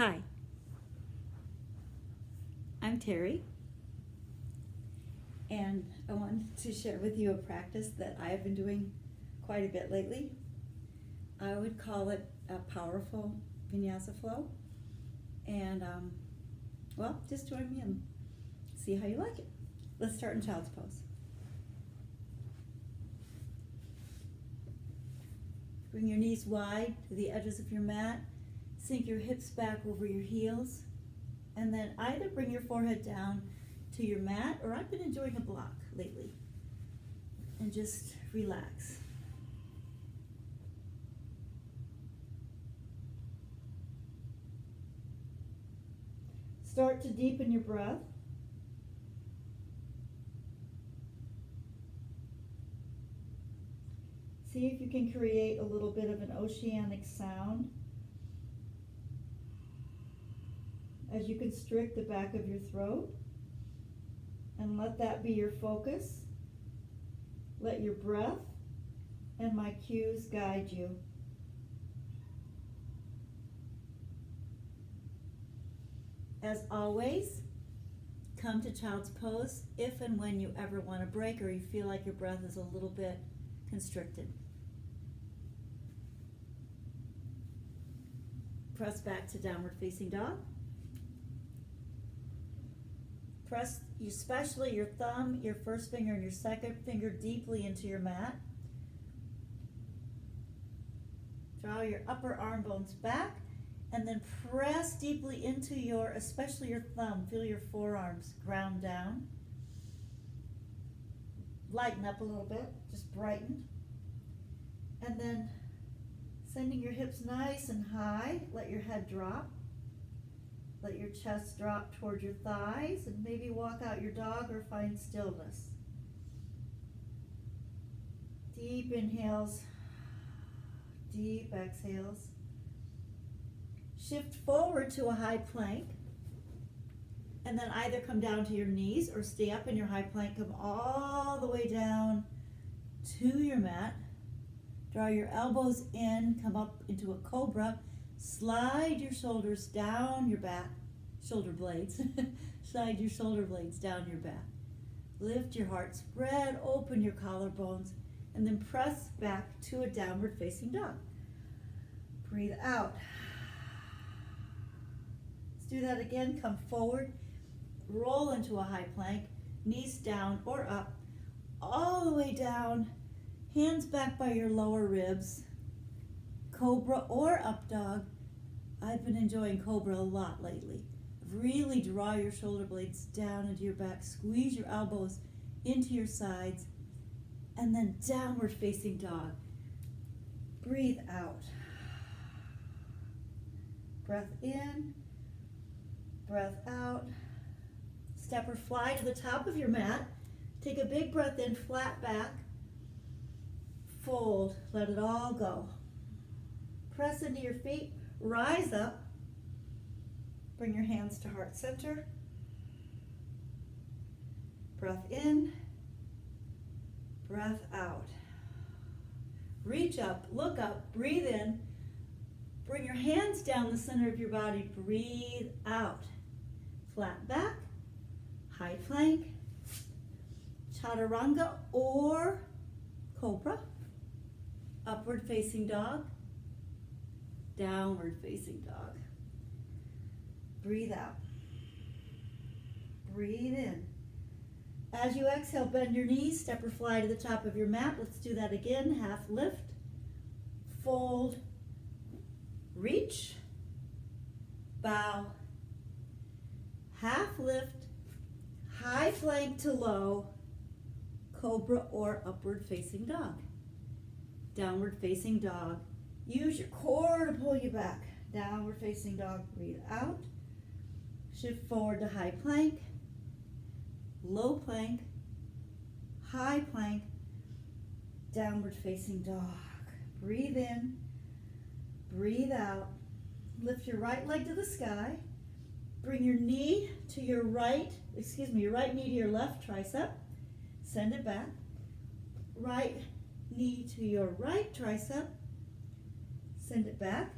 Hi, I'm Terry, and I wanted to share with you a practice that I have been doing quite a bit lately. I would call it a powerful vinyasa flow, and well, just join me and see how you like it. Let's start in child's pose. Bring your knees wide to the edges of your mat. Sink your hips back over your heels. And then either bring your forehead down to your mat, or I've been enjoying a block lately. And just relax. Start to deepen your breath. See if you can create a little bit of an oceanic sound as you constrict the back of your throat, and let that be your focus. Let your breath and my cues guide you. As always, come to child's pose if and when you ever want to break or you feel like your breath is a little bit constricted. Press back to downward facing dog. Press especially your thumb, your first finger, and your second finger deeply into your mat. Draw your upper arm bones back, and then press deeply into especially your thumb. Feel your forearms ground down. Lighten up a little bit, just brighten. And then sending your hips nice and high, let your head drop. Let your chest drop toward your thighs, and maybe walk out your dog or find stillness. Deep inhales, deep exhales. Shift forward to a high plank, and then either come down to your knees or stay up in your high plank. Come all the way down to your mat. Draw your elbows in, come up into a cobra. Slide your shoulders down your back, shoulder blades. Slide your shoulder blades down your back. Lift your heart, spread open your collarbones, and then press back to a downward facing dog. Breathe out. Let's do that again. Come forward, roll into a high plank, knees down or up, all the way down, hands back by your lower ribs. Cobra or up dog. I've been enjoying cobra a lot lately. Really draw your shoulder blades down into your back, squeeze your elbows into your sides, and then downward facing dog. Breathe out. Breath in, breath out. Step or fly to the top of your mat. Take a big breath in, flat back. Fold, let it all go. Press into your feet, rise up. Bring your hands to heart center. Breath in, breath out. Reach up, look up, breathe in. Bring your hands down the center of your body, breathe out. Flat back, high plank, chaturanga or cobra, upward facing dog, downward facing dog. Breathe out. Breathe in. As you exhale, bend your knees, step or fly to the top of your mat. Let's do that again. Half lift, fold, reach, bow, half lift, high plank to low, cobra or upward facing dog. Downward facing dog. Use your core to pull you back. Downward facing dog, breathe out. Shift forward to high plank, low plank, high plank, downward facing dog. Breathe in, breathe out. Lift your right leg to the sky. Bring your knee to your right knee to your left tricep. Send it back. Right knee to your right tricep. Send it back.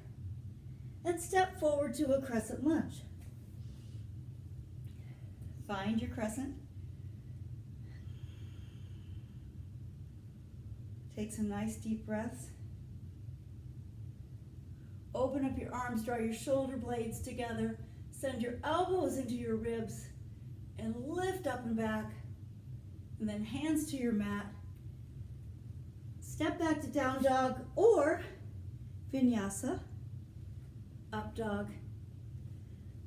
and step forward to a crescent lunge. Find your crescent. Take some nice deep breaths. Open up your arms, draw your shoulder blades together. Send your elbows into your ribs and lift up and back. And then hands to your mat. Step back to down dog or vinyasa. Up dog.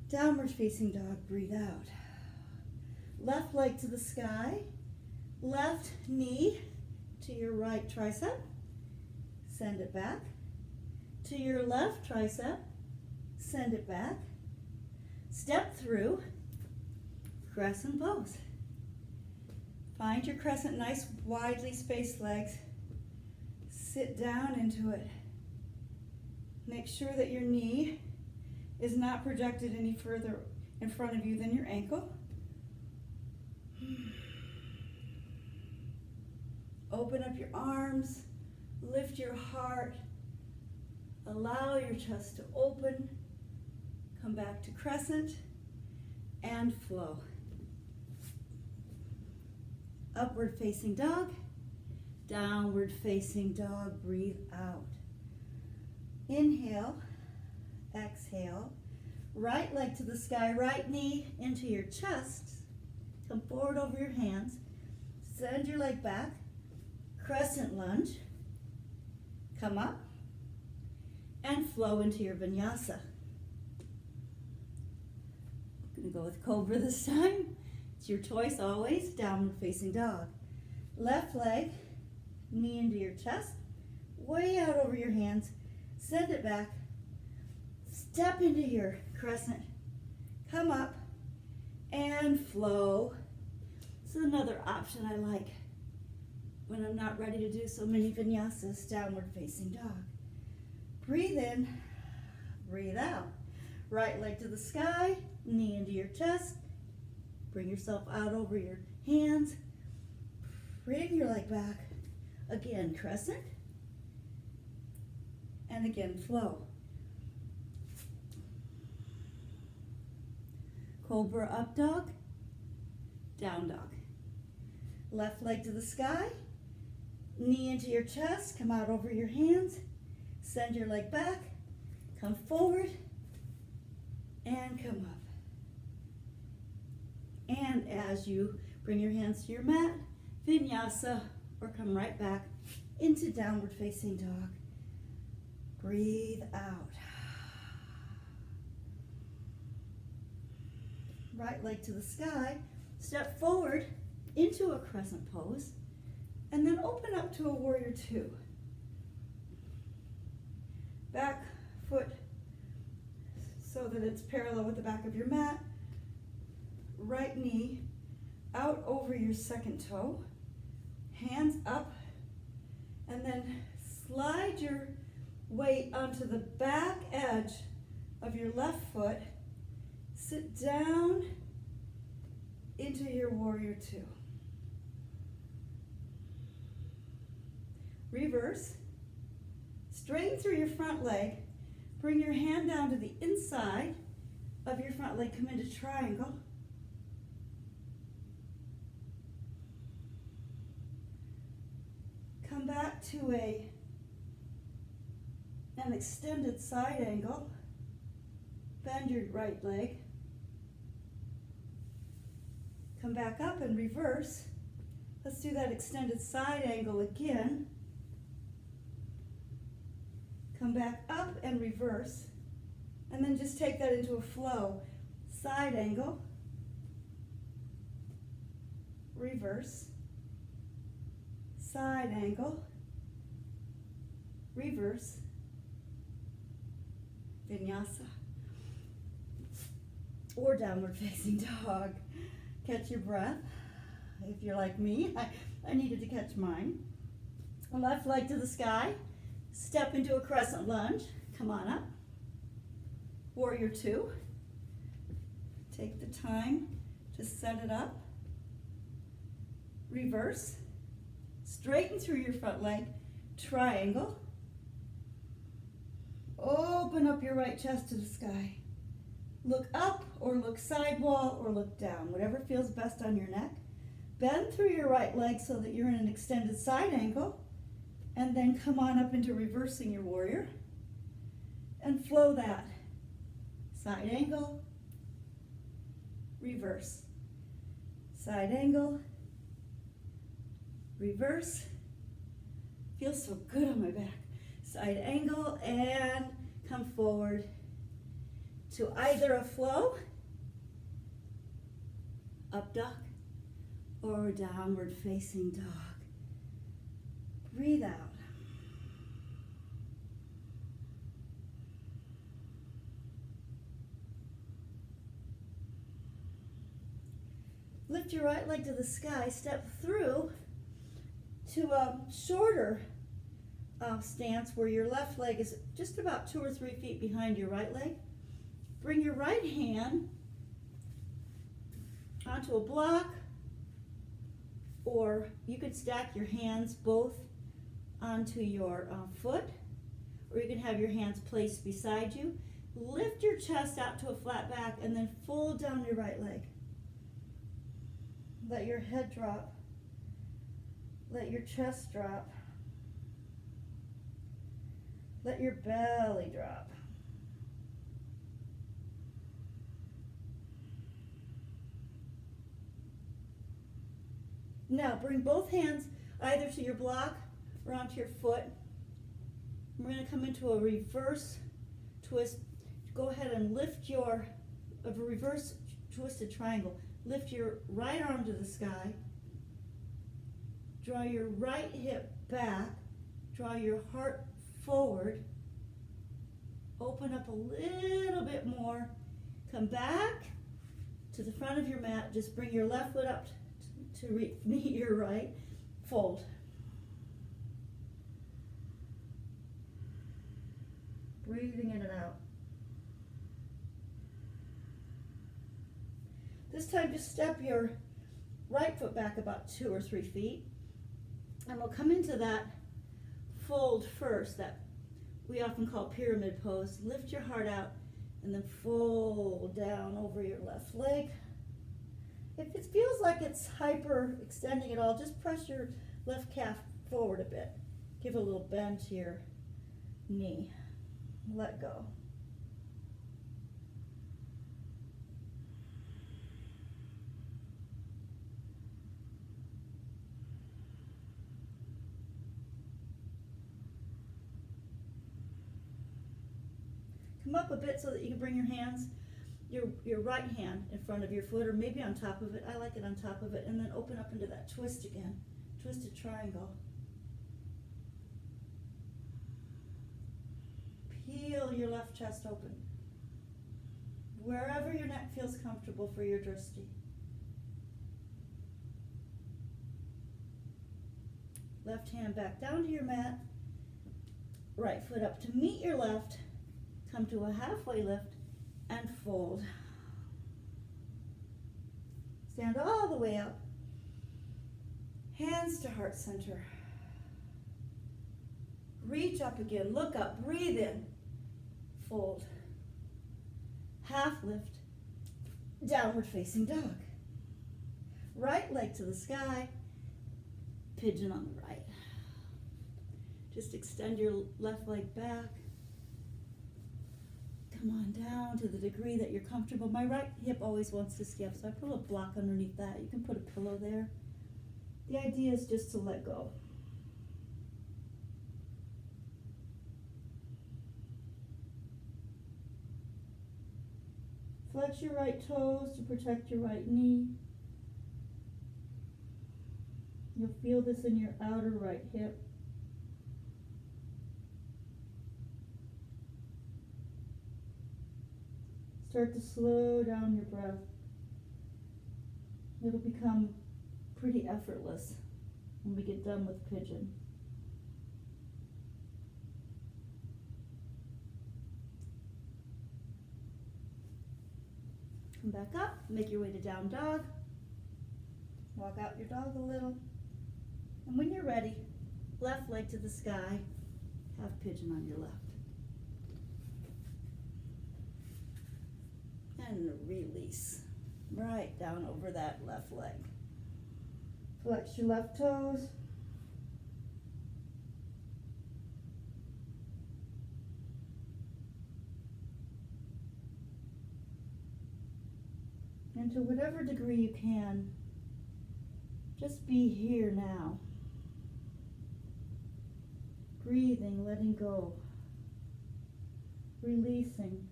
Downward facing dog. Breathe out. Left leg to the sky. Left knee to your right tricep. Send it back. To your left tricep. Send it back. Step through. Crescent pose. Find your crescent, nice widely spaced legs. Sit down into it. Make sure that your knee is not projected any further in front of you than your ankle. Open up your arms, lift your heart, allow your chest to open, come back to crescent, and flow. Upward facing dog, downward facing dog, breathe out. Inhale, exhale, right leg to the sky, right knee into your chest, come forward over your hands, send your leg back, crescent lunge, come up, and flow into your vinyasa. I'm going to go with cobra this time. It's your choice always, downward facing dog. Left leg, knee into your chest, way out over your hands, send it back, step into your crescent, come up, and flow. This is another option I like when I'm not ready to do so many vinyasas, downward facing dog. Breathe in, breathe out. Right leg to the sky, knee into your chest, bring yourself out over your hands, bring your leg back. Again, crescent, and again, flow. Cobra up dog, down dog. Left leg to the sky, knee into your chest, come out over your hands, send your leg back, come forward, and come up. And as you bring your hands to your mat, vinyasa, or come right back into downward facing dog. Breathe out. Right leg to the sky, step forward into a crescent pose, and then open up to a warrior two. Back foot so that it's parallel with the back of your mat. Right knee out over your second toe, hands up, and then slide your weight onto the back edge of your left foot. Sit down into your warrior two. Reverse. Straighten through your front leg. Bring your hand down to the inside of your front leg. Come into triangle. Come back to an extended side angle. Bend your right leg. Come back up and reverse. Let's do that extended side angle again. Come back up and reverse. And then just take that into a flow. Side angle. Reverse. Side angle. Reverse. Vinyasa. Or downward facing dog. Catch your breath. If you're like me, I needed to catch mine. Left leg to the sky. Step into a crescent lunge. Come on up. Warrior two. Take the time to set it up. Reverse. Straighten through your front leg. Triangle. open up your right chest to the sky. Look up or look sidewall or look down, whatever feels best on your neck. Bend through your right leg so that you're in an extended side angle, and then come on up into reversing your warrior and flow that. Side angle, reverse. Side angle, reverse. Feels so good on my back. Side angle and come forward to either a flow, up dog, or downward facing dog. Breathe out. Lift your right leg to the sky, step through to a shorter stance where your left leg is just about 2 or 3 feet behind your right leg. Bring your right hand onto a block, or you could stack your hands both onto your foot, or you can have your hands placed beside you. Lift your chest out to a flat back and then fold down your right leg. Let your head drop. Let your chest drop. Let your belly drop. Now bring both hands either to your block or onto your foot. We're going to come into a reverse twist. Go ahead and lift a reverse twisted triangle. Lift your right arm to the sky. Draw your right hip back. Draw your heart forward. Open up a little bit more. Come back to the front of your mat. Just bring your left foot up to meet your right. Fold. Breathing in and out. This time just step your right foot back about 2 or 3 feet. And we'll come into that fold first, that we often call pyramid pose. Lift your heart out and then fold down over your left leg. If it feels like it's hyper extending at all, just press your left calf forward a bit. Give a little bend to your knee. Let go. Come up a bit so that you can bring your hands, your right hand in front of your foot, or maybe on top of it. I like it on top of it. And then open up into that twist again. Twisted triangle. Peel your left chest open. Wherever your neck feels comfortable for your drishti. Left hand back down to your mat. Right foot up to meet your left. Come to a halfway lift and fold. Stand all the way up. Hands to heart center. Reach up again, look up, breathe in, fold. Half lift, downward facing dog. Right leg to the sky, pigeon on the right. Just extend your left leg back. Come on down to the degree that you're comfortable. My right hip always wants to skip, so I put a block underneath that. You can put a pillow there. The idea is just to let go. Flex your right toes to protect your right knee. You'll feel this in your outer right hip. Start to slow down your breath. It'll become pretty effortless when we get done with pigeon. Come back up, make your way to down dog. Walk out your dog a little. And when you're ready, left leg to the sky, have pigeon on your left. And release. Right down over that left leg. Flex your left toes. And to whatever degree you can, just be here now. Breathing, letting go, releasing.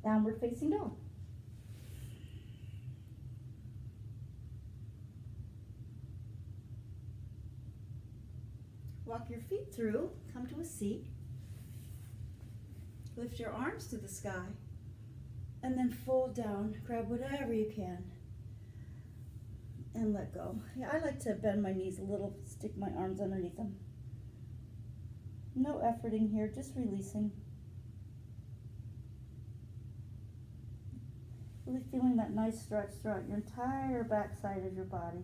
Downward facing dog. Walk your feet through, come to a seat. Lift your arms to the sky, and then fold down, grab whatever you can, and let go. Yeah, I like to bend my knees a little, stick my arms underneath them. No efforting here, just releasing. Really feeling that nice stretch throughout your entire backside of your body.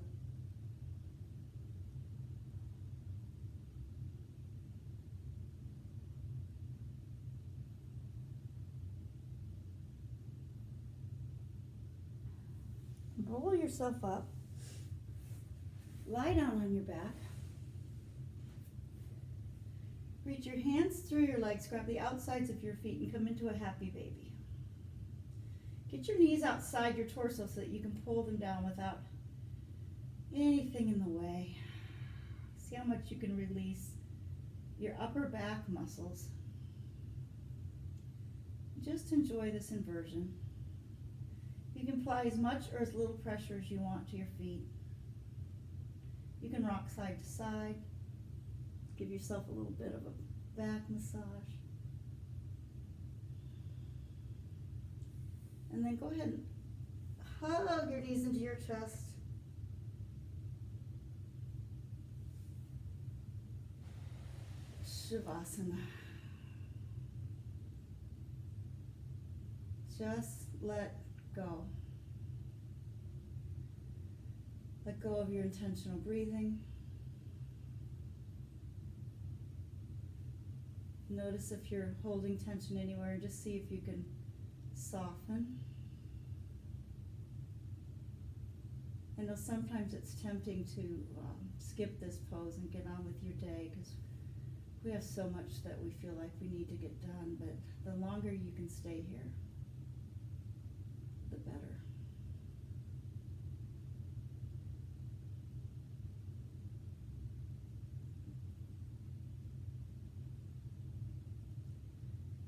Roll yourself up. Lie down on your back. Reach your hands through your legs, grab the outsides of your feet, and come into a happy baby. Get your knees outside your torso so that you can pull them down without anything in the way. See how much you can release your upper back muscles. Just enjoy this inversion. You can apply as much or as little pressure as you want to your feet. You can rock side to side. Give yourself a little bit of a back massage. And then go ahead and hug your knees into your chest. Shavasana. Just let go. Let go of your intentional breathing. Notice if you're holding tension anywhere, and just see if you can soften. I know sometimes it's tempting to skip this pose and get on with your day because we have so much that we feel like we need to get done, but the longer you can stay here, the better.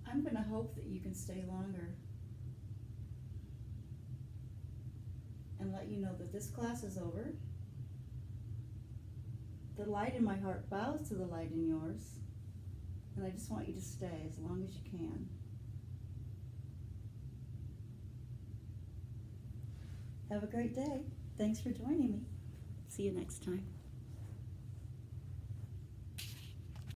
I'm going to hope that you can stay longer and let you know that this class is over. The light in my heart bows to the light in yours, and I just want you to stay as long as you can. Have a great day. Thanks for joining me. See you next time.